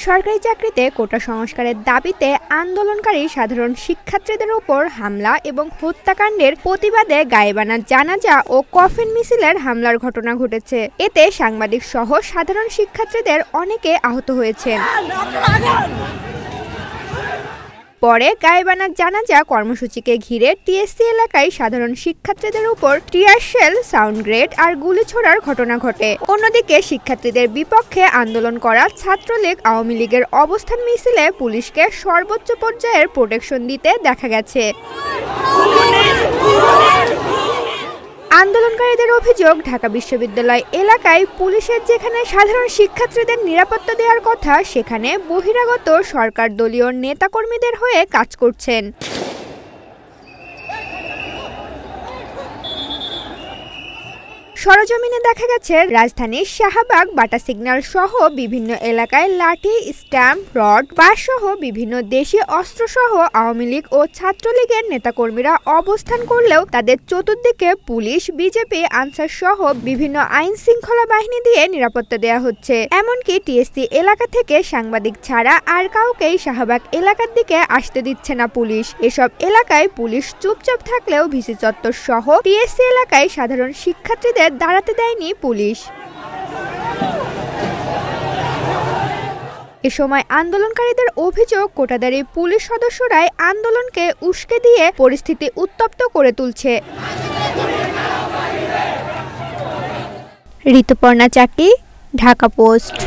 সরকারি চাকরিতে কোটা সংস্কারের দাবিতে আন্দোলনকারী সাধারণ শিক্ষার্থীদের উপর হামলা এবং হত্যাকাণ্ডের প্রতিবাদে গায়েবানা জানাজা ও কফিন মিছিলের হামলার ঘটনা ঘটেছে। এতে সাংবাদিক সহ সাধারণ শিক্ষার্থীদের অনেকে আহত হয়েছেন। পরে গায়েবানা জানাজা কর্মসূচিকে ঘিরে টিএসসি এলাকায় সাধারণ শিক্ষার্থীদের উপর টিয়ার শেল, সাউন্ড গ্রেড আর গুলি ছোড়ার ঘটনা ঘটে। অন্যদিকে শিক্ষার্থীদের বিপক্ষে আন্দোলন করা ছাত্রলীগ, আওয়ামী লীগের অবস্থান মিছিলে পুলিশকে সর্বোচ্চ পর্যায়ের প্রোটেকশন দিতে দেখা গেছে। আন্দোলনকারীদের অভিযোগ, ঢাকা বিশ্ববিদ্যালয় এলাকায় পুলিশের যেখানে সাধারণ শিক্ষার্থীদের নিরাপত্তা দেওয়ার কথা, সেখানে বহিরাগত সরকার দলীয় নেতাকর্মীদের হয়ে কাজ করছেন। সরজমিনে দেখা গেছে রাজধানীর শাহবাগ, বাটা সিগন্যাল সহ বিভিন্ন এলাকায় লাঠি, স্ট্যাম্প, রড, বাঁশ সহ বিভিন্ন দেশীয় অস্ত্রসহ আওয়ামী লীগ ও ছাত্রলীগের নেতাকর্মীরা অবস্থান করলেও তাদের চতুর্দিকে পুলিশ, বিজেপি, আনসার সহ বিভিন্ন আইন শৃঙ্খলা বাহিনী দিয়ে নিরাপত্তা দেওয়া হচ্ছে। এমনকি টিএসসি এলাকা থেকে সাংবাদিক ছাড়া আর কাউকেই শাহবাগ এলাকার দিকে আসতে দিচ্ছে না পুলিশ। এসব এলাকায় পুলিশ চুপচাপ থাকলেও ভিসি চত্বর সহ টিএসসি এলাকায় সাধারণ শিক্ষার্থীদের দাঁড়াতে দেয়নি পুলিশ। এ সময় আন্দোলনকারীদের অভিযোগ, কোটাদারি পুলিশ সদস্যরাই আন্দোলনকে উস্কে দিয়ে পরিস্থিতি উত্তপ্ত করে তুলছে। ঋতুপর্ণা চাকি, ঢাকা পোস্ট।